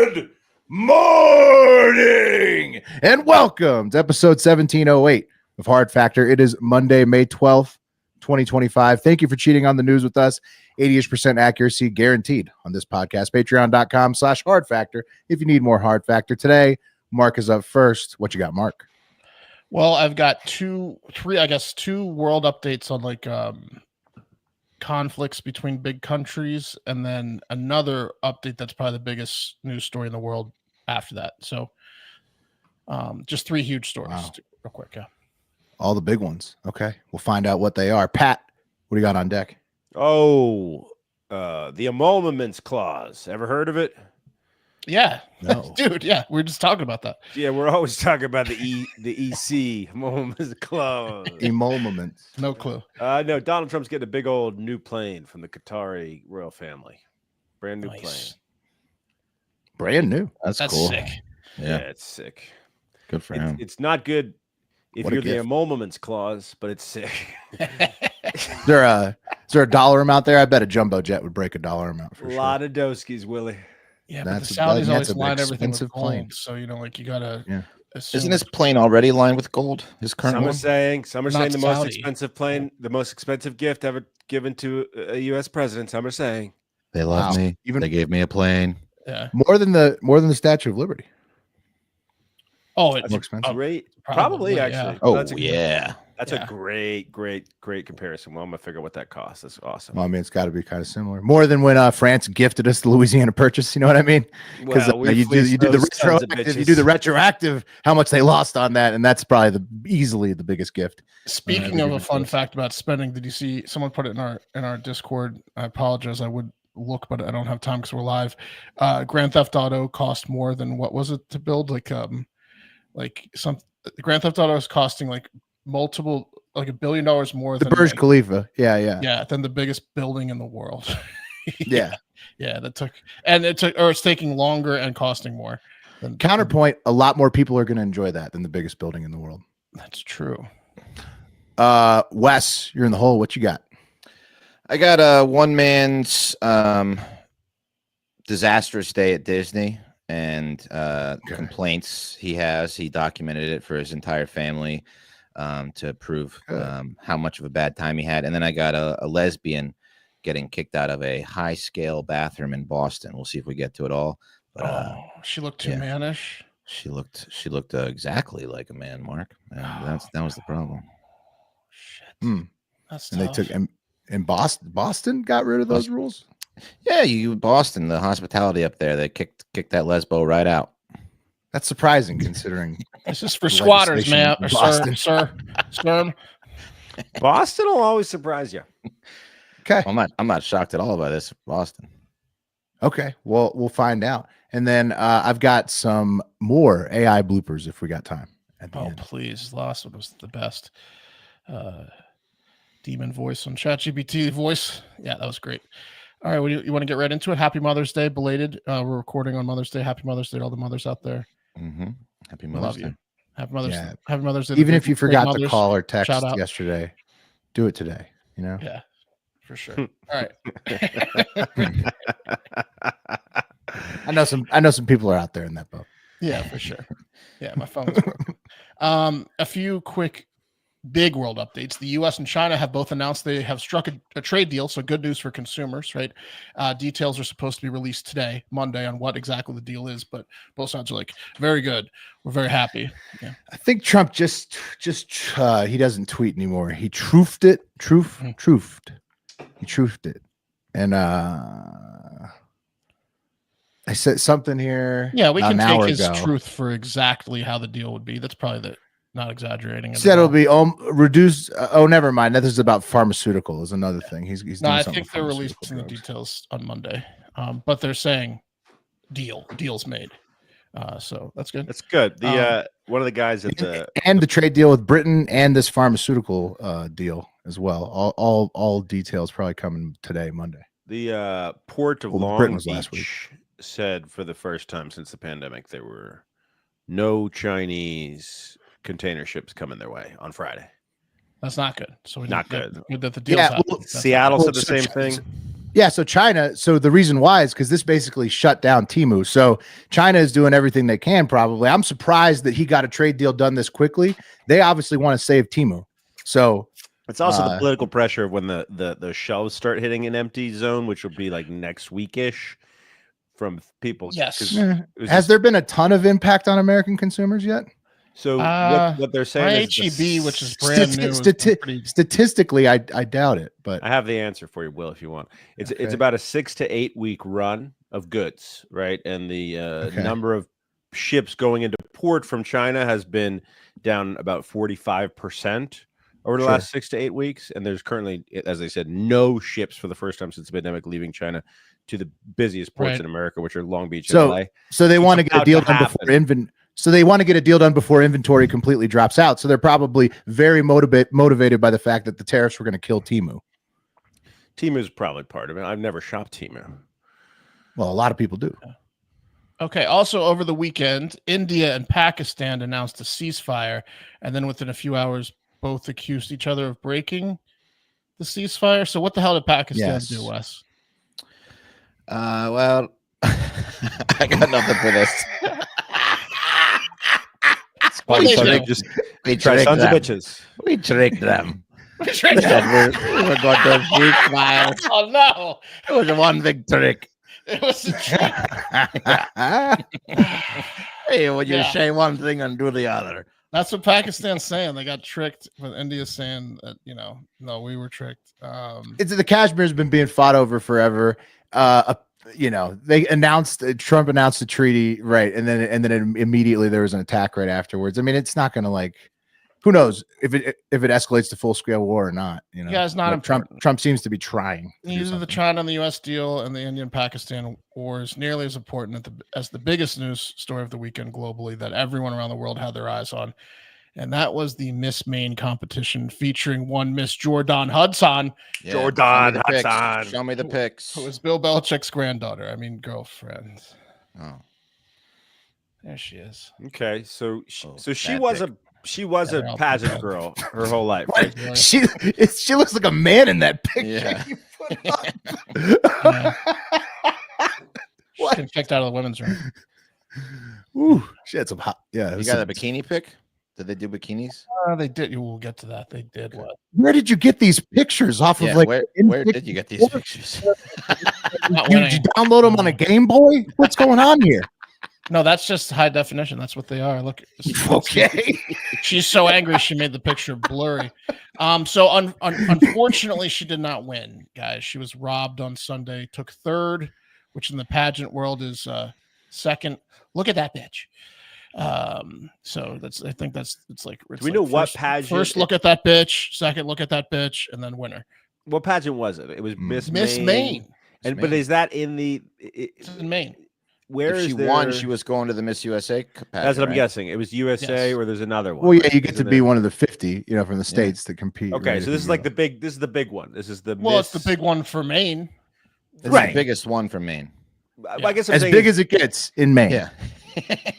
Good morning and welcome to episode 1708 of Hard Factor. It is Monday, May 12th, 2025. Thank you for cheating on the news with us. 80% accuracy guaranteed on this podcast. Patreon.com/Hard Factor if you need more Hard Factor. Today, Mark is up first. What you got, Mark? Well, I've got two world updates on conflicts between big countries, and then another update that's probably the biggest news story in the world after that. So just three huge stories. Wow. Real quick. Yeah. All the big ones. Okay. We'll find out what they are. Pat, what do you got on deck? Oh, the emoluments clause. Ever heard of it? Yeah. No. Dude, yeah. We were just talking about that. Yeah, we're always talking about the EC, emoluments clause. Emoluments. No clue. No, Donald Trump's getting a big old new plane from the Qatari royal family. Brand new plane. Brand new. That's That's cool. sick. Yeah, it's sick. Good for him. It's not good if What a you're the gift. emoluments clause, but it's sick. Is there a dollar amount there? I bet a jumbo jet would break a dollar amount for A sure. lot of doskies, Willie. Yeah, but That's the a- Saudis that's always a line everything with expensive gold. plane. So, you gotta Yeah. assume Isn't this plane already lined with gold? His current Some are one? saying Not the most Saudi. expensive plane, the most expensive gift ever given to a U.S. president. Some are saying. They love Wow. me. Even- They gave me a plane. Yeah. More than the Statue of Liberty. Oh, it's More expensive. Great, Probably, probably yeah. actually. Oh, That's a- yeah. That's Yeah. a great comparison. Well, I'm gonna figure out what that costs. That's awesome. Well, I mean, it's got to be kind of similar. More than when France gifted us the Louisiana Purchase. You know what I mean? Because Well, we you fleeced do the those sons of retroactive. You bitches. do the retroactive. How much they lost on that, and that's probably easily the biggest gift. Speaking of a even fun close. fact about spending, did you see someone put it in our Discord? I apologize. I would look, but I don't have time because we're live. Grand Theft Auto cost more than what was it to build? Grand Theft Auto is costing like $1 billion more The than Burj Khalifa. Yeah. than the biggest building in the world. Yeah. Yeah, it's taking longer and costing more. Counterpoint: a lot more people are going to enjoy that than the biggest building in the world. That's true. Wes, you're in the hole. What you got? I got a one man's disastrous day at Disney and complaints he has. He documented it for his entire family to prove how much of a bad time he had. And then I got a lesbian getting kicked out of a high scale bathroom in Boston. We'll see if we get to it all. But She looked too yeah. mannish. she looked exactly like a man, Mark. And that was the problem. Shit. That's And they tough. took and Boston got rid of those rules. Yeah, Boston, the hospitality up there, they kicked that lesbo right out. That's surprising considering. This is for the squatters, man. legislation in Sir, Boston. sir. Boston will always surprise you. Okay. I'm not shocked at all by this, Boston. Okay. Well, we'll find out. And then I've got some more AI bloopers if we got time. At the Oh, end. please. Last one was the best. Demon voice on ChatGPT voice. Yeah, that was great. All right. You want to get right into it? Happy Mother's Day, belated. We're recording on Mother's Day. Happy Mother's Day to all the mothers out there. Mm-hmm. Happy I Mother's love Day. you. Happy Mother's Yeah. Day. Happy Mother's Day. to Even big- if you big forgot to mothers. call or text Shout out. yesterday, do it today. You know. Yeah, for sure. All right. I know some people are out there in that boat. Yeah, for sure. Yeah, my phone was broken. A few quick big world updates. The US and China have both announced they have struck a trade deal, so good news for consumers, right? Details are supposed to be released today, Monday, on what exactly the deal is, but both sides are like, very good. We're very happy. Yeah. I think Trump just he doesn't tweet anymore. He truthed it. He truthed it. And I said something here. Yeah, we about can an take hour his ago. truth for exactly how the deal would be. That's probably not exaggerating. He at said it'll all. be reduced. Never mind. That is about pharmaceutical. Is another thing. He's No, doing I something think with they're pharmaceutical releasing the drugs. details on Monday, but they're saying deal's made. So that's good. That's good. The one of the guys at the And the trade deal with Britain and this pharmaceutical deal as well. All details probably coming today, Monday. The port of Well, Long Britain was last week. Beach said for the first time since the pandemic there were no Chinese container ships coming their way on Friday. That's not good. So Not good. Good that the deal's Yeah, happening. well, That's Seattle Well, said the so same Ch- thing. Yeah, so China. So the reason why is because this basically shut down Temu. So China is doing everything they can. Probably, I'm surprised that he got a trade deal done this quickly. They obviously want to save Temu. So It's also the political pressure of when the shelves start hitting an empty zone, which will be like next weekish from people. Yes. 'cause eh, it was has just- there been a ton of impact on American consumers yet? So what they're saying my is the HEB, which is brand new, is pretty... Statistically, I doubt it. But I have the answer for you, Will, if you want. It's Okay. about a 6 to 8 week run of goods, right? And the number of ships going into port from China has been down about 45% over the Sure. last 6 to 8 weeks. And there's currently, as I said, no ships for the first time since the pandemic leaving China to the busiest ports Right. in America, which are Long Beach and So- LA. so they It's want to get a about deal to done before happen. So they want to get a deal done before inventory completely drops out. So they're probably very motivated by the fact that the tariffs were going to kill Temu. Temu's probably part of it. I've never shopped Temu. Well, a lot of people do. Okay. Also, over the weekend, India and Pakistan announced a ceasefire, and then within a few hours, both accused each other of breaking the ceasefire. So, what the hell did Pakistan do, Wes? Well, I got nothing for this. What did they Something do? just We try tricked sons them. of bitches. We tricked them. We tricked Said them. we're going to ceasefire. Oh no! It was one big trick. It was a trick. Hey, when you Yeah. say one thing and do the other. That's what Pakistan's saying. They got tricked, but India's saying that no, we were tricked. It's the Kashmir's been being fought over forever. They announced Trump announced the treaty, right, and then immediately there was an attack right afterwards. I mean, it's not going to who knows if it escalates to full scale war or not. Yeah, it's not But important. Trump seems to be trying. To do Neither the something. China and the U.S. deal and the Indian-Pakistan war is nearly as important as the biggest news story of the weekend globally that everyone around the world had their eyes on, and that was the Miss Maine competition featuring one Miss Jordan Hudson, Yeah, Jordan show me the pics. Hudson. Show me the pics. who was Bill Belichick's granddaughter. I mean, girlfriend. Oh. There she is. Okay, so she bad was pick. she was Yeah, a they're all pageant bad. girl her whole life. Right. Really? She looks like a man in that picture. Yeah. You put up. She's getting kicked out of the women's room. Ooh, she had some hot. Yeah, You got a bikini pic? Did they do bikinis? They did. We'll get to that. They did. What? Where did you get these pictures off Yeah, of where did you get these pictures? Not Did you winning. download them on a Game Boy? What's going on here? No, that's just high definition. That's what they are. Look. Okay. She's so angry she made the picture blurry. So unfortunately, she did not win, guys. She was robbed on Sunday. Took third, which in the pageant world is second. Look at that bitch. So I think it's like. Do we know what pageant? First, look at that bitch. Second, look at that bitch, and then winner. What pageant was it? It was Miss Maine. And but is that in the? It's in Maine. Where If is she there, won, she was going to the Miss USA pageant, That's what I'm right? guessing. It was USA Yes. or there's another one. Well, yeah, right? you get to Isn't be it? one of the 50, from the states that compete. Okay, right, so if this is you like go. this is the big one. This is the Well, it's Miss- the big one for Maine. It's Right. the biggest one from Maine. I guess I'm as saying big is- as it gets in Maine. Yeah.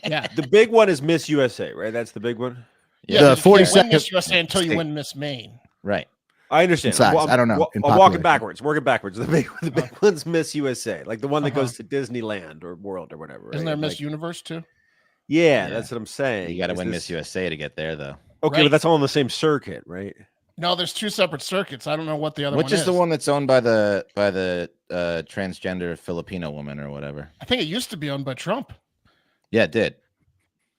Yeah. the big one is Miss USA, right? That's the big one. Yeah. The You can't win 42nd Miss USA until you state. win Miss Maine. Right. I understand. In size, I don't know, in I'm walking population. backwards. Working backwards. The big one's Miss USA, like the one that goes to Disneyland or World or whatever. Isn't right? there Miss Like- Universe too? Yeah, Yeah. that's what I'm saying. You got to Is win this- Miss USA to get there, though. Okay, Right. but that's all on the same circuit, right? No, there's two separate circuits. I don't know what the other Which one is the one that's owned by the transgender Filipino woman or whatever? I think it used to be owned by Trump. Yeah, it did.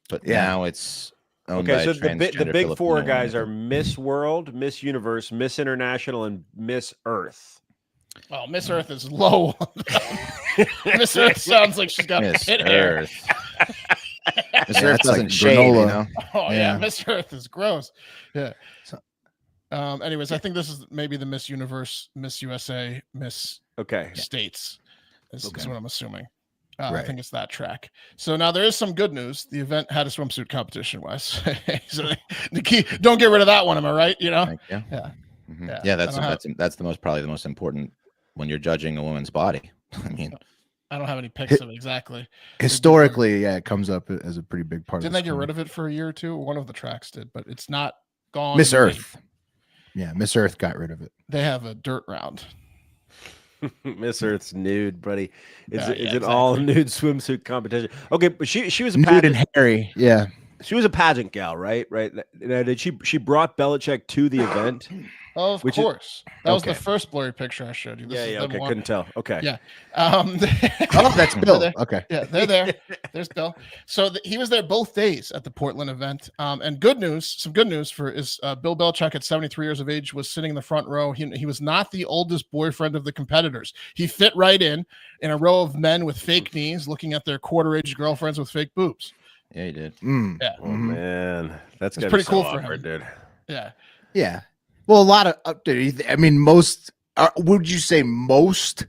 But Yeah. now it's owned Okay, by so a the transgender big four Filipino guys woman. are Miss World, Miss Universe, Miss International, and Miss Earth. Oh, Miss Earth is low. Miss Earth sounds like she's got Miss pit hair. Earth. Miss Yeah, Earth that's like doesn't shave, you granola. know? Oh yeah, Yeah. Miss Earth is gross. Yeah. So- Anyways, I think this is maybe the Miss Universe, Miss USA, Miss Okay. States. Is Okay. what I'm assuming. I Right. think it's that track. So now there is some good news. The event had a swimsuit competition, Wes. So the key, don't get rid of that one. Am I right? Thank you. Yeah. Mhm. Yeah. Yeah, I don't have- that's probably the most important when you're judging a woman's body. I mean, I don't have any pics of it exactly. Historically, yeah, it comes up as a pretty big part. Didn't they get rid of it for a year or two? One of the tracks did, but it's not gone. Miss Earth? Yeah, Miss Earth got rid of it. They have a dirt round. Miss Earth's nude, buddy. It's Exactly. an all nude swimsuit competition. Okay, but she was a Nude pageant. and hairy. Yeah. She was a pageant gal, right? Now, did she brought Belichick to the event? Of Which course. That was okay. the first blurry picture I showed you. This is them Okay, one- couldn't tell. Okay. Yeah. Oh, that's Bill. They're there. Okay. Yeah, they're there. There's Bill. So he was there both days at the Portland event. And some good news for is Bill Belichick at 73 years of age was sitting in the front row. He was not the oldest boyfriend of the competitors. He fit right in a row of men with fake knees looking at their quarter-age girlfriends with fake boobs. Yeah, he did. Yeah. Oh man, that's It's gotta pretty be so cool for awkward, him. dude. Yeah. Yeah. Well, a lot of I mean, most would you say most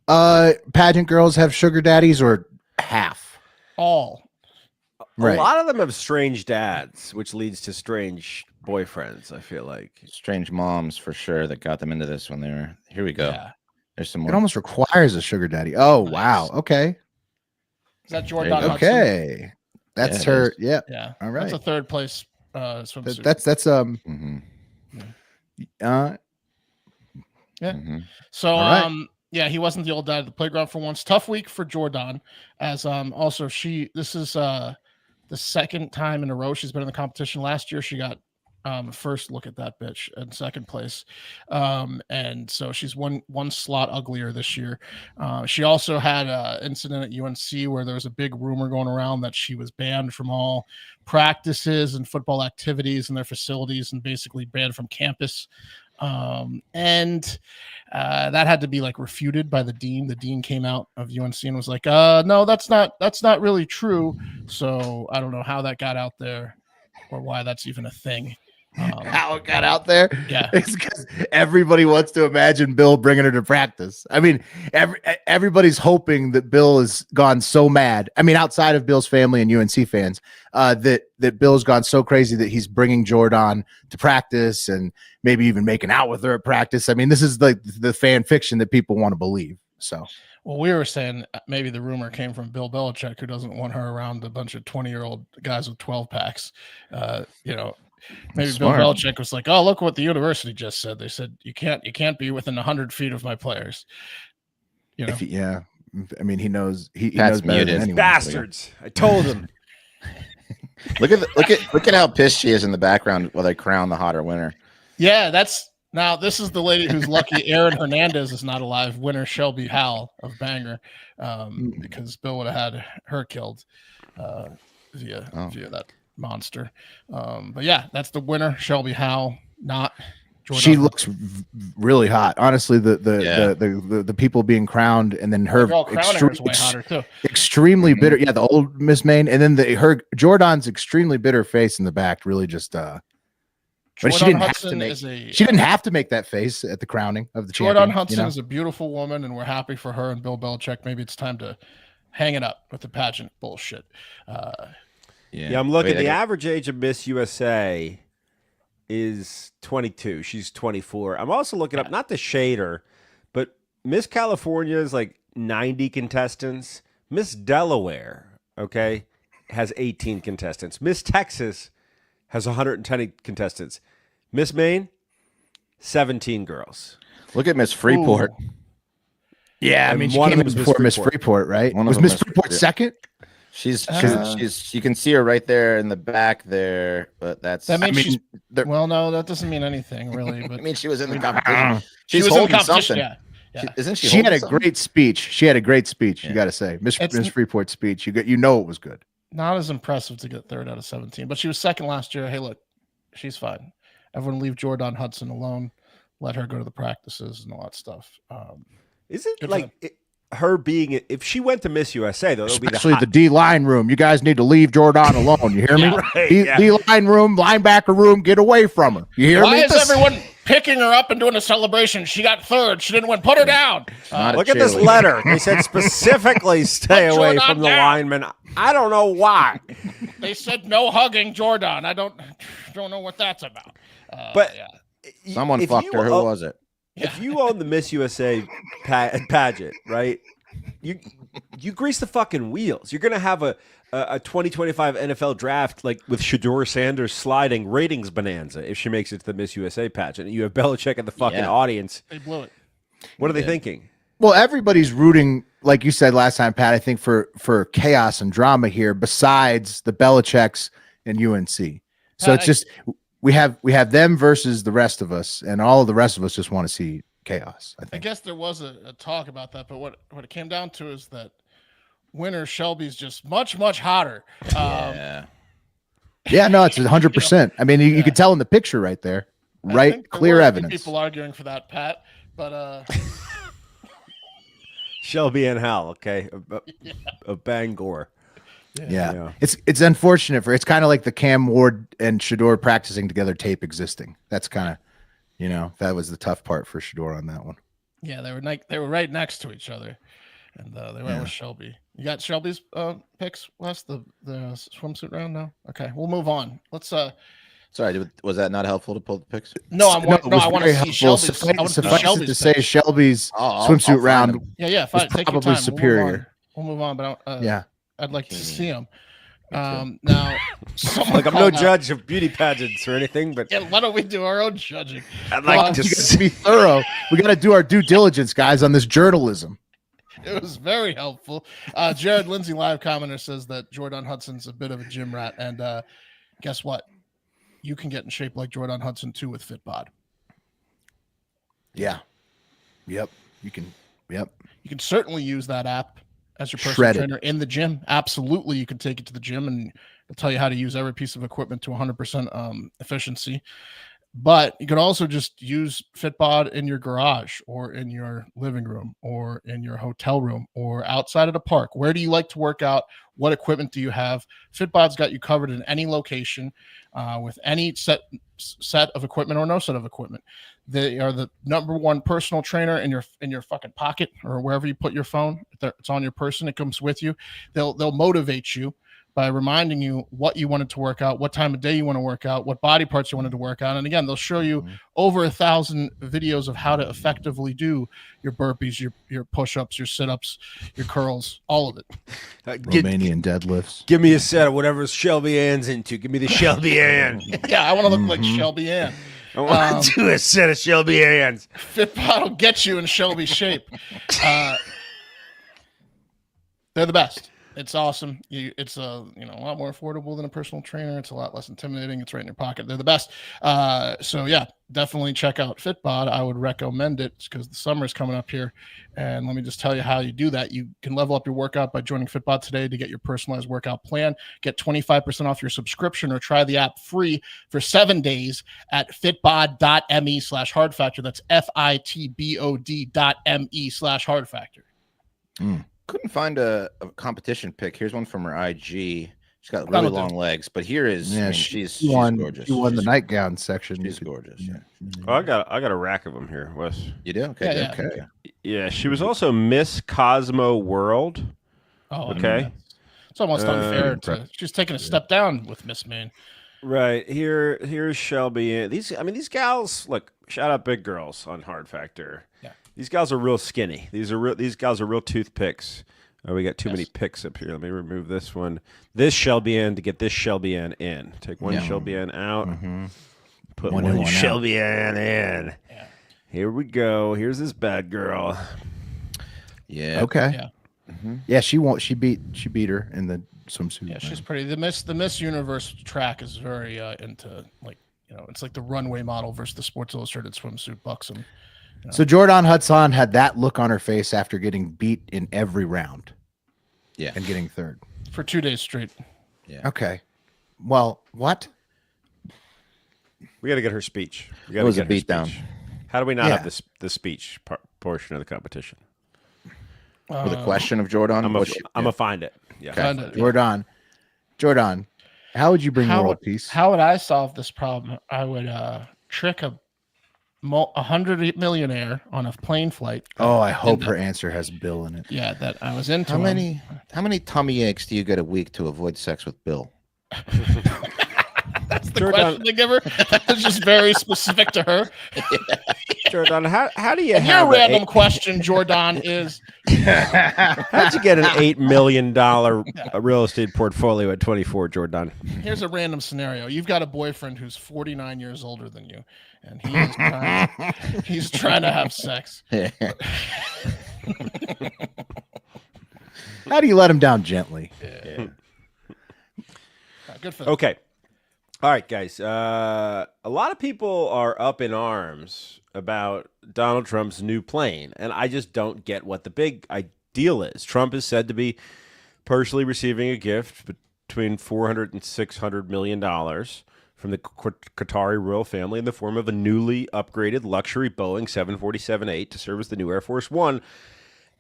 pageant girls have sugar daddies or half? All. Right. A lot of them have strange dads, which leads to strange boyfriends. I feel like Strange moms for sure that got them into this when they were. Here we go. Yeah. There's some It more. almost requires a sugar daddy. Oh, Nice. wow. Okay. Is that There Jordan you go. Hudson? Okay. That's Yeah, it her. is. Yeah. Yeah. All right. That's a third place swimsuit. That's Mhm. uh Yeah. Mhm. So All right. yeah, he wasn't the old dad at the playground for once. Tough week for Jordan, as also this is the second time in a row she's been in the competition. Last year she got first look at that bitch in second place. And so she's one slot uglier this year. She also had an incident at UNC where there was a big rumor going around that she was banned from all practices and football activities in their facilities and basically banned from campus. And that had to be like refuted by the dean. The dean came out of UNC and was like, no, that's not really true. So I don't know how that got out there or why that's even a thing. how it got out there. Yeah. It's because everybody wants to imagine Bill bringing her to practice. I mean, everybody's hoping that Bill has gone so mad. I mean, outside of Bill's family and UNC fans, that Bill's gone so crazy that he's bringing Jordan to practice and maybe even making out with her at practice. I mean, this is like the fan fiction that people want to believe. So, well, we were saying maybe the rumor came from Bill Belichick, who doesn't want her around a bunch of 20-year-old guys with 12 packs. Maybe Smart. Bill Belichick was like, "Oh, look what the university just said. They said you can't be within 100 feet of my players." You know, yeah, I mean, he knows he Pat's knows better muted. than anyone. bastards. I told him. Look at how pissed she is in the background while they crown the hotter winner. yeah. Now this is the lady who's lucky. Aaron Hernandez is not alive. Winner Shelby Howell of Banger, because Bill would have had her killed via that monster. But yeah, that's the winner, Shelby Howell. Not Jordan. She looks really hot. Honestly, the people being crowned and then her girl crowning her is way hotter too. extremely bitter. Yeah, the old Miss Maine, and then her Jordan's extremely bitter face in the back really just but she didn't have to make that face at the crowning of the Jordan champion. Hudson is a beautiful woman, and we're happy for her and Bill Belichick. Maybe it's time to hang it up with the pageant bullshit. Yeah, I'm looking. The average age of Miss USA is 22. She's 24. I'm also looking up, not the shader, but Miss California is like 90 contestants. Miss Delaware, okay, has 18 contestants. Miss Texas has 110 contestants. Miss Maine, 17 girls. Look at Miss Freeport. Ooh. Yeah, I mean, she came in before Miss Freeport, right? One of Was them Miss was Freeport second? She's you can see her right there in the back there, but That means I mean, she's well, no, that doesn't mean anything really. But I mean, she was in the competition. she She's was in holding competition. something. Yeah. Isn't she? She had holding a something? great speech. She had a great speech. You Yeah. got to say, Miss It's- Freeport's speech. You know it was good. Not as impressive to get third out of 17, but she was second last year. Hey, look, she's fine. Everyone leave Jordan Hudson alone. Let her go to the practices and all that stuff. Is it Good like her being, if she went to Miss USA, though, it'll be Especially the the D line room. You guys need to leave Jordan alone. You hear me? Right, D yeah. line room, linebacker room. Get away from her. You hear Why me? is everyone picking her up and doing a celebration? She got third. She didn't win. Put her down. Not a Look at this cheerleader. letter. They said specifically stay Put away Jordan from the down. lineman. I don't know why. They said no hugging Jordan. I don't know what that's about. But yeah. Someone if fucked you her. Who own- was it? If you own the Miss USA pageant, right? You grease the fucking wheels. You're gonna have a a 2025 NFL draft, like with Shedeur Sanders sliding ratings bonanza if she makes it to the Miss USA pageant. You have Belichick in the fucking audience. They blew it. What are they thinking? Well, everybody's rooting, like you said last time, Pat, I think for chaos and drama here, besides the Belichicks and UNC. So it's just we have them versus the rest of us, and all of the rest of us just want to see chaos. I think. I guess there was a talk about that, but what it came down to is that winner Shelby's just much hotter. Yeah, no, it's 100%. I mean, you could tell in the picture right there, right? Clear evidence. People arguing for that, Pat, but Shelby and Hal, okay, a Bangor. Yeah. It's unfortunate it's kind of like the Cam Ward and Shedeur practicing together tape existing. That's kind of, that was the tough part for Shedeur on that one. Yeah, they were right next to each other, and they went with Shelby. You got Shelby's picks, Wes? The swimsuit round now. Okay, we'll move on. Let's. Sorry, was that not helpful to pull the picks? No, I want to see Shelby's. Suffice it to say, Shelby's swimsuit round. Yeah, fine. Take your probably time. superior. We'll move on, but I'd like to see him. Now, like I'm no judge of beauty pageants or anything, but why don't we do our own judging? I'd like to be thorough. We got to do our due diligence, guys, on this journalism. It was very helpful. Jared Lindsay, live commenter, says that Jordan Hudson's a bit of a gym rat, and guess what? You can get in shape like Jordan Hudson too with Fitbod. Yeah. Yep. You can. Yep. You can certainly use that app as your personal trainer in the gym. Absolutely, you can take it to the gym and it'll tell you how to use every piece of equipment to 100% efficiency. But you can also just use Fitbod in your garage or in your living room or in your hotel room or outside of the park. Where do you like to work out? What equipment do you have? Fitbod's got you covered in any location with any set of equipment or no set of equipment. They are the number one personal trainer in your fucking pocket or wherever you put your phone. It's on your person. It comes with you. They'll motivate you by reminding you what you wanted to work out, what time of day you want to work out, what body parts you wanted to work out. And again, they'll show you over 1,000 videos of how to effectively do your burpees, your push-ups, your sit-ups, your curls, all of it. Romanian deadlifts. Give me a set of whatever Shelby Ann's into. Give me the Shelby Ann. Yeah, I want to look like Shelby Ann. I want to do a set of Shelby Ann's. Fitbod will get you in Shelby shape. They're the best. It's awesome. It's a lot more affordable than a personal trainer. It's a lot less intimidating. It's right in your pocket. They're the best. So yeah, definitely check out Fitbod. I would recommend it because the summer is coming up here. And let me just tell you how you do that. You can level up your workout by joining Fitbod today to get your personalized workout plan. Get 25% off your subscription or try the app free for 7 days at fitbod.me/hard factor. That's FITBOD.me/hard factor. Couldn't find a competition pic. Here's one from her IG. She's got really long legs, but here is she's gorgeous. She won the nightgown section. She's gorgeous. Yeah. Oh, I got a rack of them here, Wes. You do? Okay. Okay. Yeah, she was also Miss Cosmo World. Oh, okay. It's almost unfair. She's taking a step down with Miss Maine. Right. Here's Shelby. These gals, look, shout out big girls on Hard Factor. Yeah. These gals are real skinny. These gals are real toothpicks. Oh, we got too many picks up here. Let me remove this one. This Shelby Ann to get this Shelby Ann in. Take one Shelby Ann out. Put one Shelby Ann in. Yeah. Here we go. Here's this bad girl. Yeah. Okay. Yeah. Yeah, she beat her in the swimsuit. Yeah, she's pretty. The Miss Universe track is very into it's like the runway model versus the Sports Illustrated swimsuit buxom. So Jordan Hudson had that look on her face after getting beat in every round. Yeah. And getting third. For 2 days straight. Yeah. Okay. Well, what? We got to get her speech. It was a beatdown. How do we not have the speech portion of the competition? With a question of Jordan? I'm going to find it. Yeah. Okay. Jordan, how would you bring world peace? How would I solve this problem? I would trick a 100 millionaire on a plane flight. Oh, I hope her answer has Bill in it. Yeah, that I was into. How many tummy aches do you get a week to avoid sex with Bill? That's the question they give her. It's just very specific to her. Jordan, how do you and have your random question, Jordan, is how'd you get an $8 million real estate portfolio at 24, Jordan? Here's a random scenario. You've got a boyfriend who's 49 years older than you, and he's trying to have sex. How do you let him down gently? Yeah. Good for them. Okay. All right, guys. A lot of people are up in arms about Donald Trump's new plane, and I just don't get what the big deal is. Trump is said to be personally receiving a gift between $400 and $600 million from the Qatari royal family in the form of a newly upgraded luxury Boeing 747-8 to serve as the new Air Force One.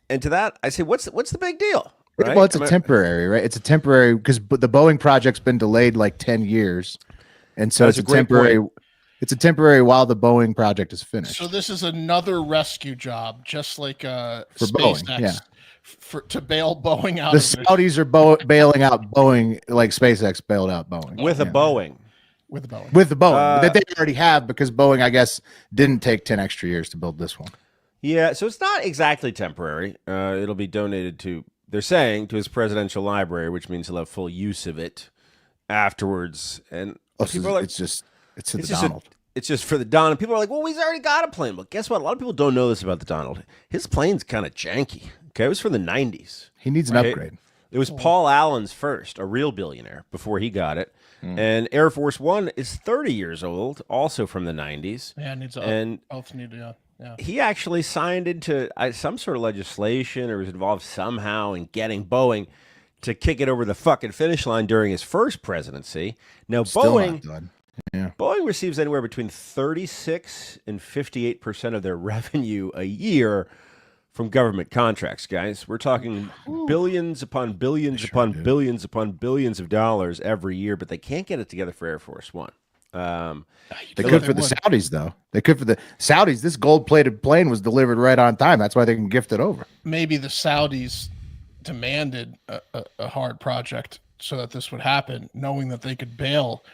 And to that, I say, what's the big deal? Right? Well, it's a temporary, right? It's a temporary because the Boeing project's been delayed like 10 years. And so it's a temporary point. It's a temporary while the Boeing project is finished. So this is another rescue job, just like for SpaceX, Boeing, yeah. To bail Boeing out. The Saudis are bailing out Boeing like SpaceX bailed out Boeing. With a Boeing. With the Boeing. With the Boeing that they already have because Boeing, I guess, didn't take 10 extra years to build this one. Yeah, so it's not exactly temporary. It'll be donated to, they're saying, to his presidential library, which means he'll have full use of it afterwards. And people are like, it's just for the Donald. And people are like, well, he's already got a plane. But guess what? A lot of people don't know this about the Donald. His plane's kind of janky. Okay, it was from the 90s. He needs an upgrade. It was Paul Allen's first, a real billionaire, before he got it. And Air Force One is 30 years old, also from the 90s. Yeah, it needs both need to, yeah. He actually signed into some sort of legislation or was involved somehow in getting Boeing to kick it over the fucking finish line during his first presidency. Now, Boeing receives anywhere between 36 and 58% of their revenue a year from government contracts, guys. We're talking billions upon billions upon billions upon billions of dollars every year, but they can't get it together for Air Force One. They could for the Saudis, though. They could for the Saudis. This gold-plated plane was delivered right on time. That's why they can gift it over. Maybe the Saudis demanded a hard project so that this would happen, knowing that they could bail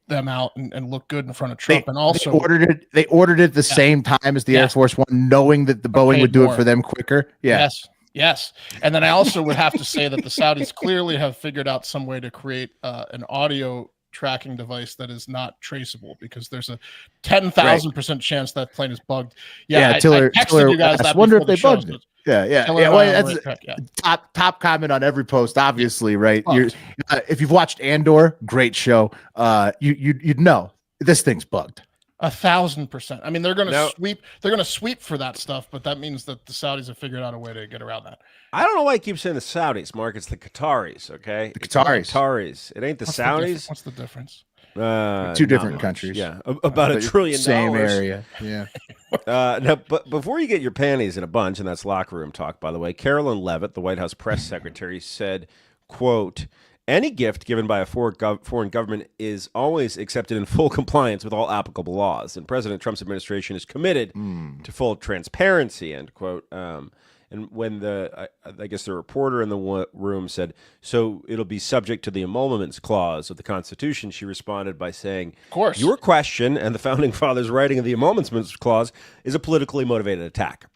them out and look good in front of Trump. They ordered it the same time as the Air Force One, knowing that the Boeing would do it for them quicker. Yeah. Yes. And then I also would have to say that the Saudis clearly have figured out some way to create an audio tracking device that is not traceable because there's a 10,000% chance that plane is bugged. I texted you guys that. I wonder if they bugged it. Yeah. Well, that's top comment on every post, obviously, right? If you've watched Andor, great show. You'd know this thing's bugged. 1,000%. I mean, they're going to sweep. They're going to sweep for that stuff, but that means that the Saudis have figured out a way to get around that. I don't know why you keep saying the Saudis, Mark. It's the Qataris, okay? The Qataris. It ain't the Saudis. What's the difference? Two different countries. Yeah, about $1 trillion. Same area. Yeah. Now, but before you get your panties in a bunch, and that's locker room talk, by the way, Carolyn Leavitt, the White House press secretary, said, quote, "Any gift given by a foreign government is always accepted in full compliance with all applicable laws, and President Trump's administration is committed to full transparency," end quote. And when I guess the reporter in the room said, "So it'll be subject to the emoluments clause of the Constitution," she responded by saying, "Of course, your question and the Founding Fathers' writing of the emoluments clause is a politically motivated attack."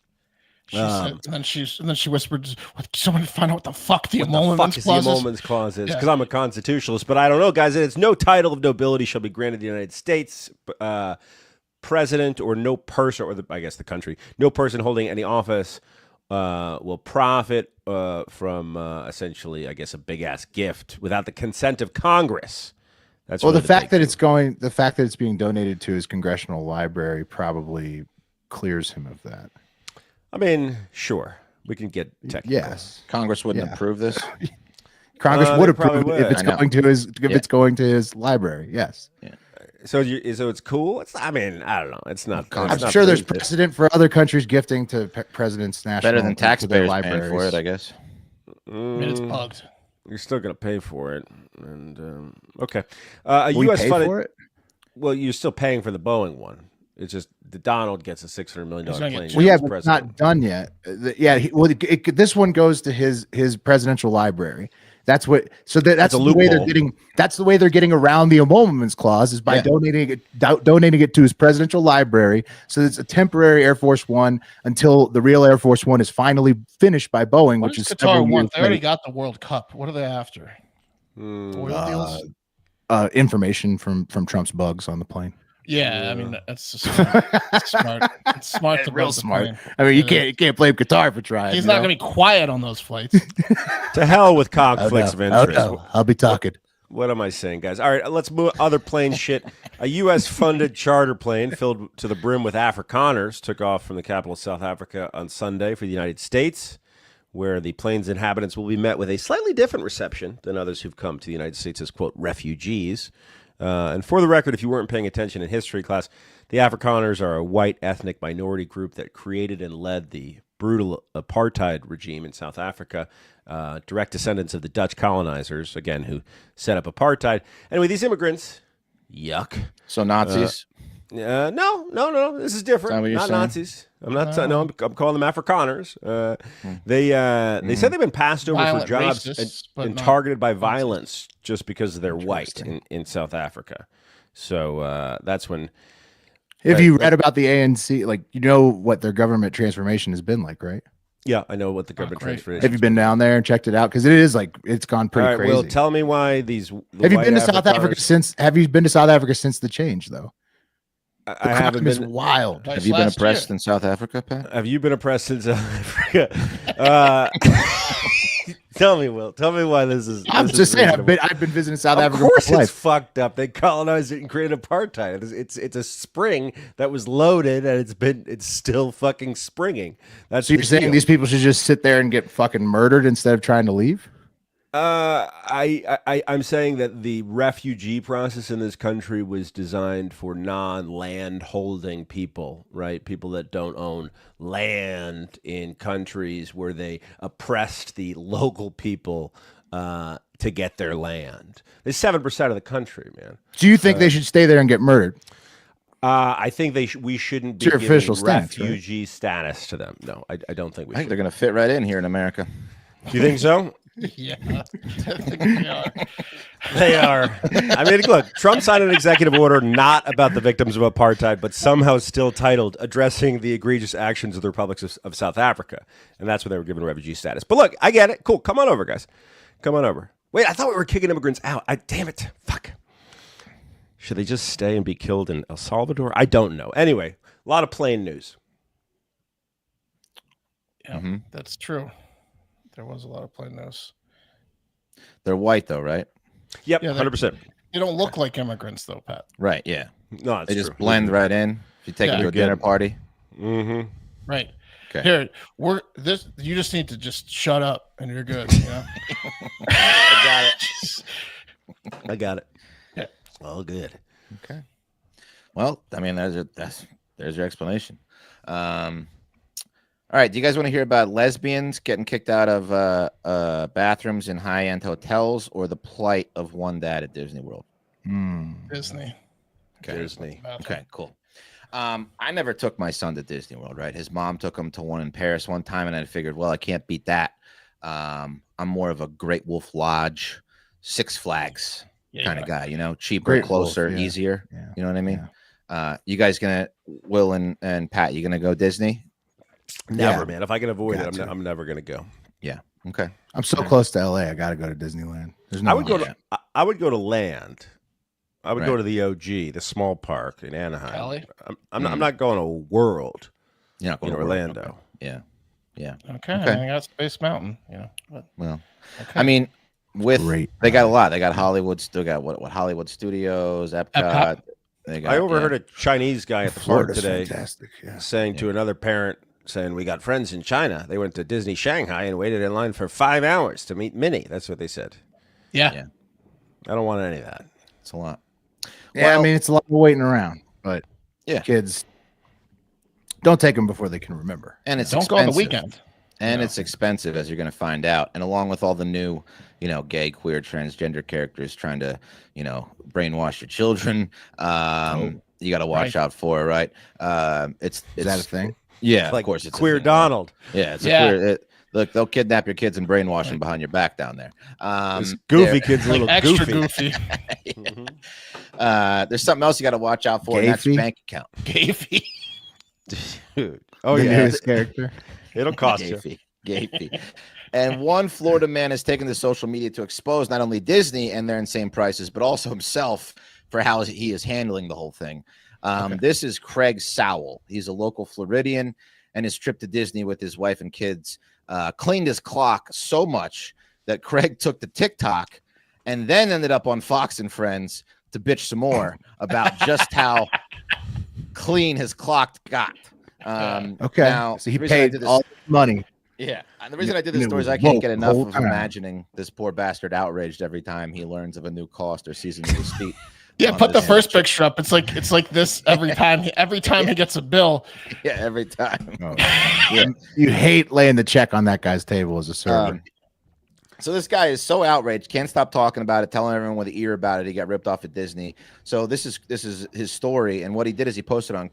She said, and then she whispered, "Someone find out what the fuck the emoluments clause is." Because I'm a constitutionalist, but I don't know, guys. It's no title of nobility shall be granted the United States president or no person, or I guess the country, no person holding any office will profit from essentially, I guess, a big ass gift without the consent of Congress. That's the fact that it's being donated to his congressional library probably clears him of that. I mean, sure, we can get technical. Yes, Congress wouldn't approve this. Congress would approve it if it's going to his library. Yes. Yeah. So it's cool. I don't know. It's not. I'm sure there's precedent for other countries gifting to presidents' national. Better than taxpayers paying for it, I guess. I mean, it's bugged. You're still gonna pay for it, and okay. Will U.S. pay funded. For it? Well, you're still paying for the Boeing one. It's just the Donald gets a $600 million plane. Well, yeah, but it's not done yet. This one goes to his presidential library, That's what. So that's a the way they're loophole. getting. That's the way they're getting around the emoluments clause is by donating it to his presidential library. So it's a temporary Air Force One until the real Air Force One is finally finished by Boeing, which is Qatar want. They already got the World Cup. What are they after? Oil deals. Information from Trump's bugs on the plane. Yeah, I mean that's just smart. It's smart to real smart. I mean, you can't blame Qatar for trying. He's not going to be quiet on those flights. To hell with conflicts of interest. I'll be talking. What am I saying, guys? All right, let's move other plane shit. A U.S.-funded charter plane filled to the brim with Afrikaners took off from the capital of South Africa on Sunday for the United States, where the plane's inhabitants will be met with a slightly different reception than others who've come to the United States as, quote, refugees. And for the record, if you weren't paying attention in history class, the Afrikaners are a white ethnic minority group that created and led the brutal apartheid regime in South Africa, direct descendants of the Dutch colonizers, again, who set up apartheid. Anyway, these immigrants, yuck. So Nazis? No. This is different. Not saying? Nazis. I'm not. No, I'm calling them Afrikaners. They said they've been passed over for jobs and targeted by violence just because they're white in South Africa. So that's when. Have you read about the ANC? Like, you know what their government transformation has been like, right? Yeah, I know what the government transformation. Have you been down there and checked it out? Because it is like it's gone pretty crazy. Well, tell me why these. Have you been to South Africa since? Have you been to South Africa since the change, though? I haven't been. Wild. Have you been oppressed in South Africa, Pat? Have you been oppressed in South Africa? Tell me, Will. Tell me why this is. I'm just saying. I've been visiting South Africa. Of course, it's fucked up. They colonized it and created apartheid. It's a spring that was loaded, and it's still fucking springing. That's so you're saying these people should just sit there and get fucking murdered instead of trying to leave? I'm saying that the refugee process in this country was designed for non-land holding people, right? People that don't own land in countries where they oppressed the local people to get their land. There's 7% of the country, man. Do you think they should stay there and get murdered? I think we shouldn't be giving official refugee status to them. No, I don't think we should. I think they're going to fit right in here in America. Do you think so? Yeah, I think they are. They are. I mean, look, Trump signed an executive order not about the victims of apartheid, but somehow still titled addressing the egregious actions of the Republic of South Africa. And that's when they were given refugee status. But look, I get it. Cool. Come on over, guys. Come on over. Wait, I thought we were kicking immigrants out. Damn it. Fuck. Should they just stay and be killed in El Salvador? I don't know. Anyway, a lot of plane news. Yeah, that's true. There was a lot of plane news. They're white, though, right? Yep, 100%. They don't look like immigrants, though, Pat. Right, yeah. No, they just blend right in. If you take them to a dinner party. Mm-hmm. Right. Okay. Here, you just need to just shut up, and you're good. You know? I got it. Yeah. All good. Okay. Well, I mean, there's your explanation. All right. Do you guys want to hear about lesbians getting kicked out of bathrooms in high-end hotels, or the plight of one dad at Disney World? Disney. Okay. Disney. Okay. Cool. I never took my son to Disney World. Right. His mom took him to one in Paris one time, and I figured, well, I can't beat that. I'm more of a Great Wolf Lodge, Six Flags kind of guy. You know, cheaper, closer, easier. Yeah. You know what I mean? Yeah. You guys Will and Pat, you gonna go Disney? Never, man. If I can avoid it, I'm never going to go. Yeah. Okay. I'm so close to LA. I got to go to Disneyland. There's no. I would go to Land. I would go to the OG, the small park in Anaheim. Cali? I'm not going to World. You're not going to Orlando. Okay. Yeah. Yeah. Okay. I mean, I got Space Mountain. Well, okay. I mean, they got a lot. They got Hollywood. Still got what Hollywood Studios, Epcot. I overheard a Chinese guy at the park today saying to another parent, saying, we got friends in China. They went to Disney Shanghai and waited in line for 5 hours to meet Minnie. That's what they said. Yeah. I don't want any of that. It's a lot. Yeah, well, I mean, it's a lot of waiting around, but kids, don't take them before they can remember. And it's don't expensive. go on the weekend. And it's expensive, as you're going to find out. And along with all the new, gay, queer, transgender characters trying to, brainwash your children, you got to watch out for, right? Is that a thing? Yeah, like of course. It's queer Donald. Yeah, it's a queer. Look, they'll kidnap your kids and brainwash them behind your back down there. This goofy kid's a little extra goofy. There's something else you got to watch out for, and that's your bank account. Gafey. Dude. Oh, The yeah. newest character. It'll cost you. Gafey. And one Florida man has taken to social media to expose not only Disney and their insane prices, but also himself for how he is handling the whole thing. This is Craig Sowell. He's a local Floridian, and his trip to Disney with his wife and kids cleaned his clock so much that Craig took to TikTok and then ended up on Fox and Friends to bitch some more about just how clean his clock got. Okay. Now, So he paid all the money. Yeah. And the reason I did this story is I can't get enough of imagining this poor bastard outraged every time he learns of a new cost or sees a new receipt. Yeah, put the first picture up. It's like this every time. Every time he gets a bill. Yeah, every time. Oh, yeah. You hate laying the check on that guy's table as a server. So this guy is so outraged, can't stop talking about it, telling everyone with the ear about it. He got ripped off at Disney. So this is his story, and what he did is he posted on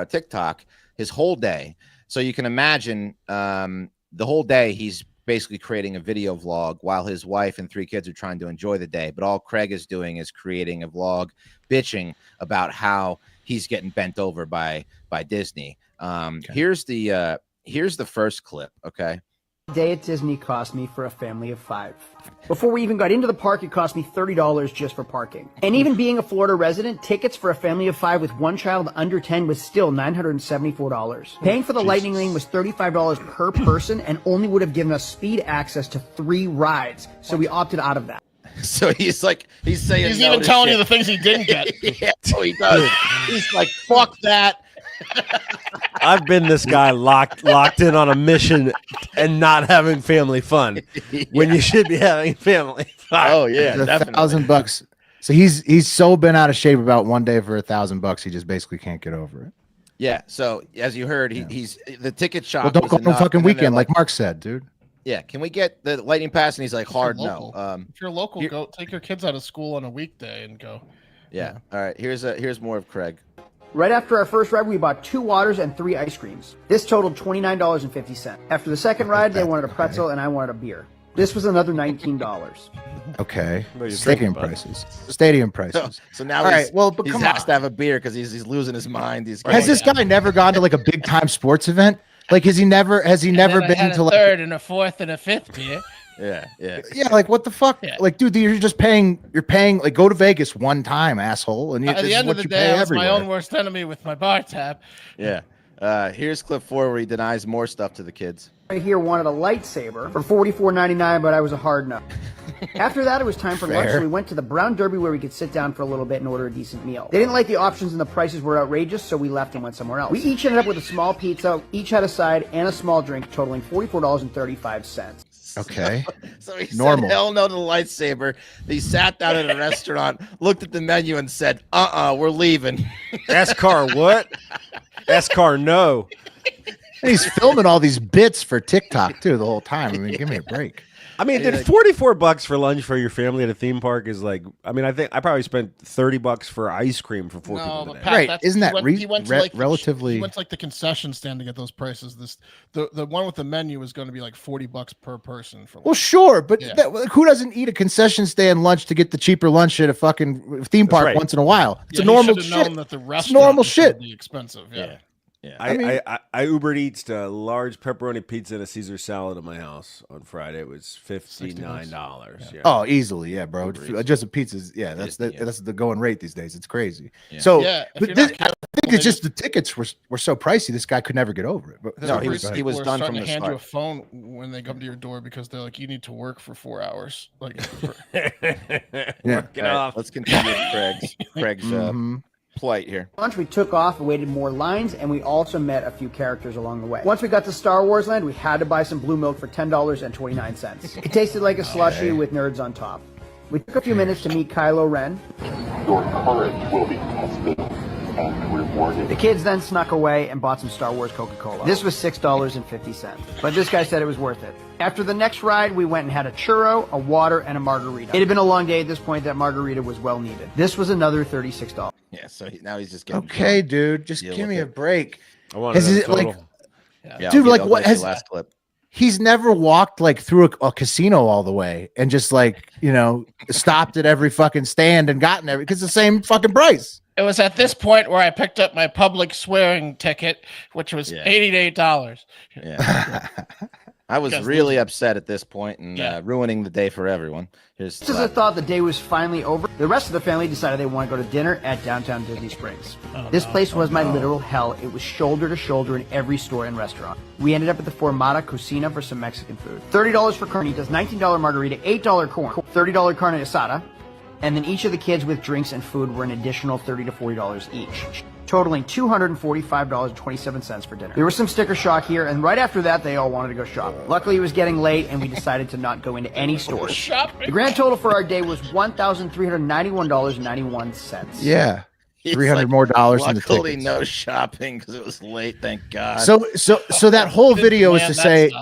TikTok his whole day. So you can imagine the whole day he's basically creating a video vlog while his wife and 3 kids are trying to enjoy the day. But all Craig is doing is creating a vlog, bitching about how he's getting bent over by Disney. Here's the first clip. Okay. Day at Disney cost me for a family of 5. Before we even got into the park, it cost me $30 just for parking. And even being a Florida resident, tickets for a family of 5 with one child under 10 was still $974. Paying for the Lightning Lane was $35 per person and only would have given us speed access to 3 rides. So we opted out of that. So he's saying He's even telling you the things he didn't get. Yeah, so he does. He's like, fuck that. I've been this guy locked in on a mission and not having family fun when you should be having family fun. Oh yeah, definitely. $1,000. So he's so been out of shape about one day for $1,000. He just basically can't get over it. Yeah. So as you heard, he's the ticket shop. Well, don't go on fucking weekend, like Mark said, dude. Yeah. Can we get the lightning pass? And he's like, hard no. If you're local, go take your kids out of school on a weekday and go. Yeah. All right. Here's more of Craig. Right after our first ride, we bought 2 waters and 3 ice creams. This totaled $29.50. After the second ride, they wanted a pretzel and I wanted a beer. This was another $19. Okay. Stadium prices. So now all right. Well, but he come has on. to have a beer because he's losing his mind. Has this guy never gone to like a big time sports event? Like, has he never been to like third and a fourth and a fifth beer? Yeah. Like what the fuck? Yeah. Like, dude, you're paying like go to Vegas one time, asshole. And at the end of the day, I was my own worst enemy with my bar tab. Yeah. Here's clip 4 where he denies more stuff to the kids. Right here wanted a lightsaber for $44.99, but I was a hard no. After that, it was time for lunch, so we went to the Brown Derby where we could sit down for a little bit and order a decent meal. They didn't like the options and the prices were outrageous, so we left and went somewhere else. We each ended up with a small pizza, each had a side and a small drink, totaling $44.35. Okay. So he Normal. said hell no to the lightsaber. He sat down at a restaurant, looked at the menu and said, we're leaving. S-car what? S-car no. And he's filming all these bits for TikTok too the whole time. I mean, give me a break. I mean, dude, $44 for lunch for your family at a theme park is like. I mean, I think I probably spent $30 for ice cream for 4 people today. Right? That's- Isn't that he went to, like, relatively? He went to like the concession stand to get those prices. The one with the menu is going to be like $40 per person for. Well, sure, but Yeah. who doesn't eat a concession stand lunch to get the cheaper lunch at a fucking theme park right. once in a while? It's Yeah, a normal he should have shit. known that the It's normal restaurant was gonna shit. be expensive. Yeah. Yeah. I Ubered Eats a large pepperoni pizza and a Caesar salad at my house on Friday. It was $59. Yeah. Oh, easily, yeah, bro. Just a pizza's, yeah. That's the going rate these days. It's crazy. So, Yeah, if but you're not I careful, think it's just the tickets were so pricey. This guy could never get over it. But No, he was People are done from starting the to hand you a start. phone when they come to your door because they're like, you need to work for 4 hours. Like, yeah. Get off. Let's continue with Craig's plight here. Lunch, we took off, waited more lines, and we also met a few characters along the way. Once we got to Star Wars Land, we had to buy some blue milk for $10.29. It tasted like a slushie with nerds on top. We took a few minutes to meet Kylo Ren. Your courage will be tested and rewarded. The kids then snuck away and bought some Star Wars Coca-Cola. This was $6.50, but this guy said it was worth it. After the next ride, we went and had a churro, a water, and a margarita. It had been a long day at this point. That margarita was well needed. This was another $36. Yeah, so now he's just getting Okay, drunk. dude, just Deal give with me a it. break. I want Is to it like, Yeah, dude, like I'll what get has the last clip. he's never walked like through a casino all the way and just like, stopped at every fucking stand and gotten every, because the same fucking price. It was at this point where I picked up my public swearing ticket, which was $88. Yeah. I was really upset at this point and ruining the day for everyone. Just as I thought the day was finally over, the rest of the family decided they want to go to dinner at downtown Disney Springs. This place was my literal hell. It was shoulder to shoulder in every store and restaurant. We ended up at the Formata Cocina for some Mexican food. $30 for carnitas, $19 margarita, $8 corn, $30 carne asada, and then each of the kids with drinks and food were an additional $30 to $40 each, totaling $245.27 for dinner. There was some sticker shock here, and right after that, they all wanted to go shop. Luckily, it was getting late, and we decided to not go into any stores. The grand total for our day was $1,391.91. Yeah. $300 more dollars in the Luckily, tickets. no shopping because it was late. Thank God. So that whole video is to say,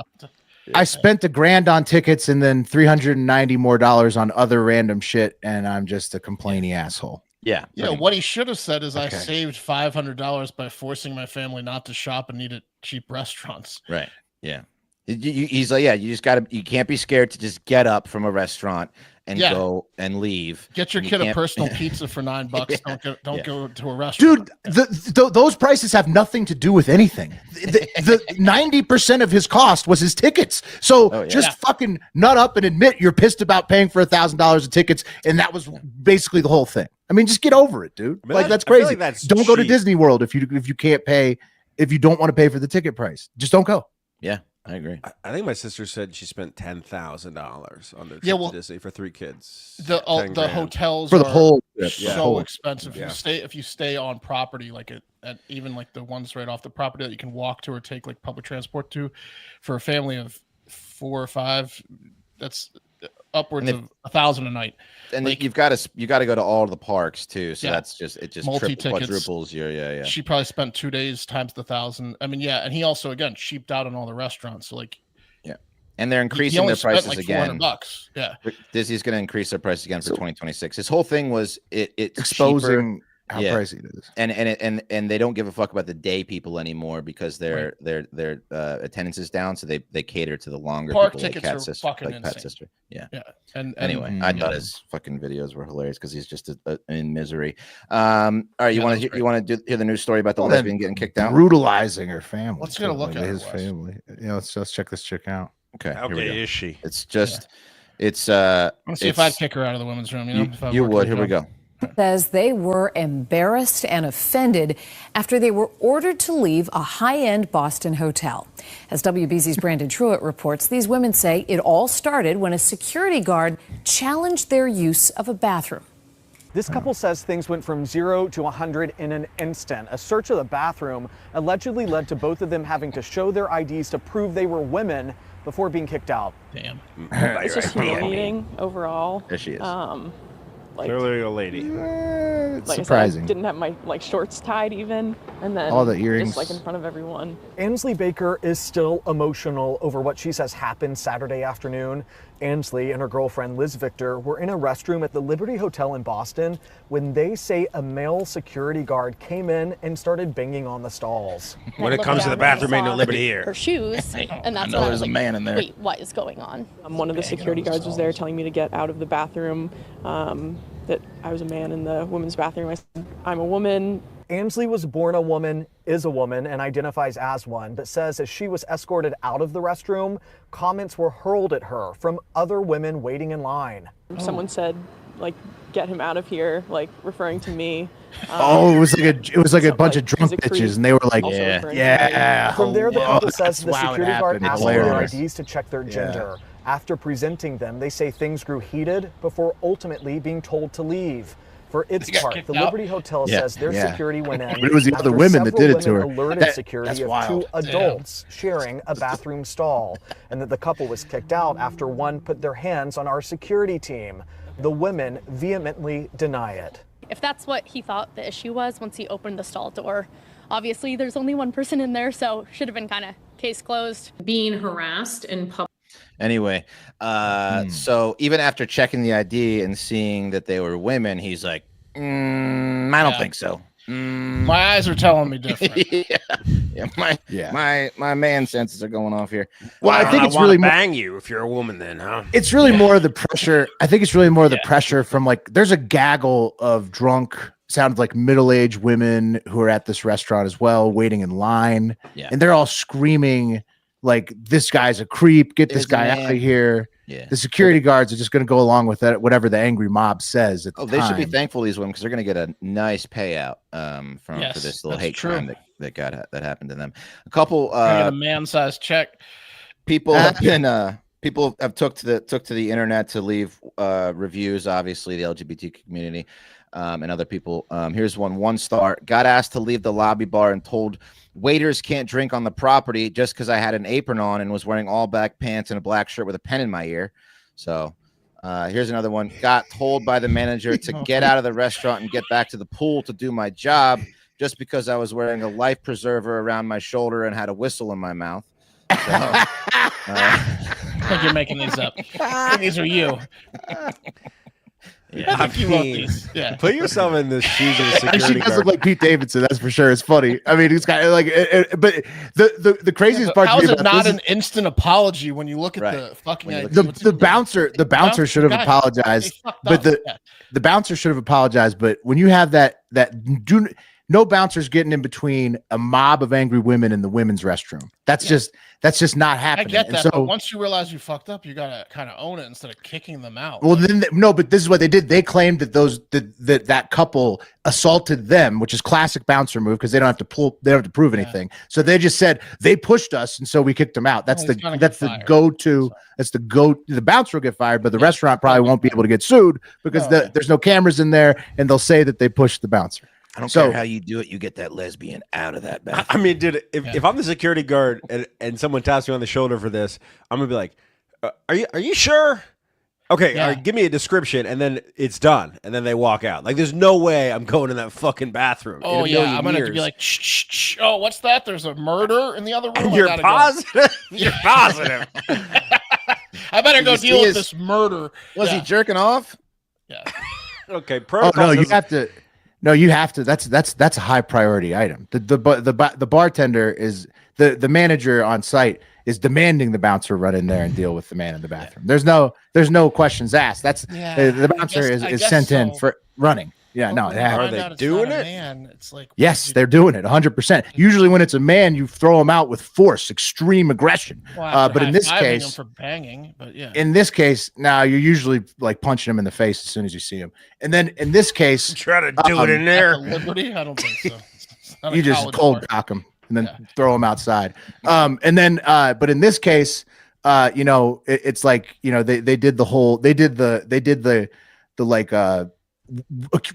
I spent $1,000 on tickets and then $390 more on other random shit, and I'm just a complaining asshole. Yeah. What he should have said is I saved $500 by forcing my family not to shop and eat at cheap restaurants. Right. Yeah. He's like, you can't be scared to just get up from a restaurant and go and leave. Get your kid a personal pizza for $9. Don't go to a restaurant. Dude, those prices have nothing to do with anything. The 90% of his cost was his tickets. So fucking nut up and admit you're pissed about paying for $1,000 of tickets, and that was basically the whole thing. I mean, just get over it, dude. I mean, that's crazy. like that's don't go to cheap. Disney World if you can't pay, if you don't want to pay for the ticket price. Just don't go. Yeah. I agree. I think my sister said she spent $10,000 on their trip to Disney for 3 kids. The hotels for the whole trip. So expensive. If you stay on property, like even like the ones right off the property that you can walk to or take like public transport to, for a family of 4 or 5, that's upwards of $1,000 a night. And like, you got to go to all the parks too. So that's just multi-tickets. quadruples your She probably spent 2 days times the 1,000. I mean, and he also again cheaped out on all the restaurants. So like, and they're increasing their prices like again. $400. Yeah, Disney's going to increase their price again for 2026. His whole thing was it's exposing cheaper. How pricey it is, and they don't give a fuck about the day people anymore because their attendance is down, so they cater to the longer park people, tickets like are Cat's fucking like Pat's insane. sister. Yeah. And anyway, I thought his fucking videos were hilarious because he's just in misery. All right, you want to hear the news story about the lesbian getting kicked out, brutalizing her family. Let's get a look at his family. Let's check this chick out. Okay, how gay is she? It's just it's Let's see if I'd kick her out of the women's room. You would. Here we go. Says they were embarrassed and offended after they were ordered to leave a high-end Boston hotel. As WBZ's Brandon Truitt reports, these women say it all started when a security guard challenged their use of a bathroom. This couple says things went from 0 to 100 in an instant. A search of the bathroom allegedly led to both of them having to show their IDs to prove they were women before being kicked out. Damn. It's just humiliating overall. There she is. Clearly a lady. It's like surprising. I didn't have my shorts tied even, and then all the earrings, just in front of everyone. Ansley Baker is still emotional over what she says happened Saturday afternoon. Ansley and her girlfriend Liz Victor were in a restroom at the Liberty Hotel in Boston when they say a male security guard came in and started banging on the stalls. When it comes to the bathroom, ain't no liberty here. Her shoes, and that's when I was like, a man in there. Wait, what is going on? One of the security guards was there telling me to get out of the bathroom. That I was a man in the women's bathroom. I said, I'm a woman. Ansley was born a woman, is a woman, and identifies as one, but says as she was escorted out of the restroom, comments were hurled at her from other women waiting in line. Someone said, like, get him out of here, like referring to me. It was like a bunch of drunk bitches, and they were like, yeah. From there, the couple says the security guard asked for their Hilarious. IDs to check their gender. After presenting them, they say things grew heated before ultimately being told to leave. For its part, the Liberty Hotel says their security went in. But it was the other after women that did it to several her. women alerted security of wild. 2 adults sharing a bathroom stall, and that the couple was kicked out after one put their hands on our security team. The women vehemently deny it. If that's what he thought the issue was once he opened the stall door, obviously there's only one person in there, so should have been kind of case closed. Being harassed in public. Anyway, so even after checking the ID and seeing that they were women, he's like, I don't think so. My eyes are telling me different. My man senses are going off here. Well, I think it's really bang you if you're a woman, then, huh? It's really more of the pressure. I think it's really more of the pressure from like there's a gaggle of drunk, sounds like middle-aged women who are at this restaurant as well, waiting in line, and they're all screaming like, "This guy's a creep! Get this guy out of here!" Yeah, the security guards are just going to go along with that, whatever the angry mob says. They should be thankful, these women, because they're going to get a nice payout for this little hate crime that happened to them. A couple a man-sized check. People have been people have took to the internet to leave reviews. Obviously, the LGBT community and other people. Here's one star. Got asked to leave the lobby bar and told waiters can't drink on the property just because I had an apron on and was wearing all black pants and a black shirt with a pen in my ear. So here's another one. Got told by the manager to get out of the restaurant and get back to the pool to do my job just because I was wearing a life preserver around my shoulder and had a whistle in my mouth. So, I think you're making these up. I think these are you. Yeah, I think you wrote these. Yeah. Put yourself in the shoes of a security She does guard. look like Pete Davidson, that's for sure. It's funny. I mean, it's kind of like, but the craziest part. How is it not an instant apology when you look at the fucking the bouncer should have apologized, but the bouncer should have apologized. But when you have no bouncers getting in between a mob of angry women in the women's restroom. That's just not happening. I get that, and so, but once you realize you fucked up, you gotta kind of own it instead of kicking them out. Well, then no, but this is what they did. They claimed that that couple assaulted them, which is classic bouncer move because they don't have to prove anything. So they just said they pushed us, and so we kicked them out. That's the go-to. That's the go. The bouncer will get fired, but the restaurant probably won't be able to get sued because there's no cameras in there, and they'll say that they pushed the bouncer. I don't care how you do it. You get that lesbian out of that bathroom. I mean, dude, if I'm the security guard and someone taps me on the shoulder for this, I'm gonna be like, "Are you sure? Okay, all right, give me a description," and then it's done, and then they walk out. Like, there's no way I'm going in that fucking bathroom. Oh yeah, I'm gonna have to be like, shh. Oh, what's that? There's a murder in the other room. You're positive. You're positive. I better go deal with this murder. Was he jerking off? Yeah. Okay. Oh no, you have to. No, you have to. That's a high priority item. The bartender is the manager on site is demanding the bouncer run in there and deal with the man in the bathroom. There's no questions asked. That's the bouncer is sent in for running. Yeah, no, are they doing it? Man, it's like yes, they're doing it 100%. Usually, when it's a man, you throw them out with force, extreme aggression. But in this case, for banging, but in this case, now you're usually like punching him in the face as soon as you see him. And then in this case, try to do it in there. Liberty? I don't think so. You just cold cock him and then throw him outside. And then, but in this case, it's like they did the like.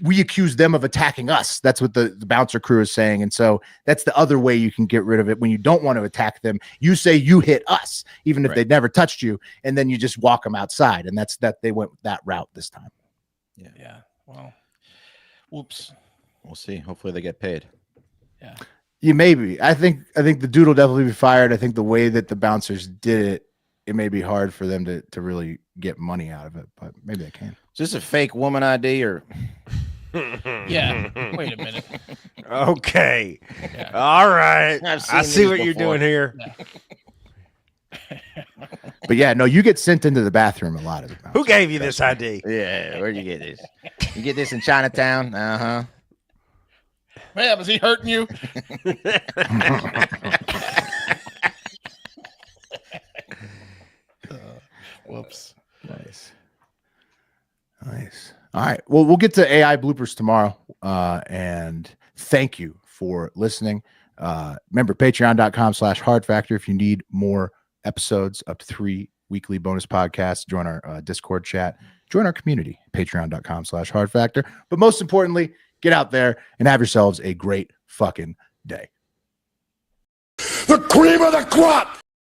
We accuse them of attacking us. That's what the bouncer crew is saying. And so that's the other way you can get rid of it. When you don't want to attack them, you say you hit us, even if they'd never touched you. And then you just walk them outside. And that's that they went that route this time. Yeah. Well, whoops. We'll see. Hopefully they get paid. Yeah. You maybe. I think the dude will definitely be fired. I think the way that the bouncers did it may be hard for them to really get money out of it, but maybe they can. Is this a fake woman ID or? Yeah. Wait a minute. Okay. Yeah. All right. I see what you're doing here. Yeah. But yeah, no, you get sent into the bathroom a lot of the time. Who gave you this ID? Yeah, where'd you get this? You get this in Chinatown? Uh-huh. Man, was he hurting you? Whoops. Nice. All right. Well, we'll get to AI bloopers tomorrow. And thank you for listening. Remember, patreon.com/hard factor if you need more episodes, up to 3 weekly bonus podcasts. Join our Discord chat. Join our community, patreon.com/hard factor. But most importantly, get out there and have yourselves a great fucking day. The cream of the crop!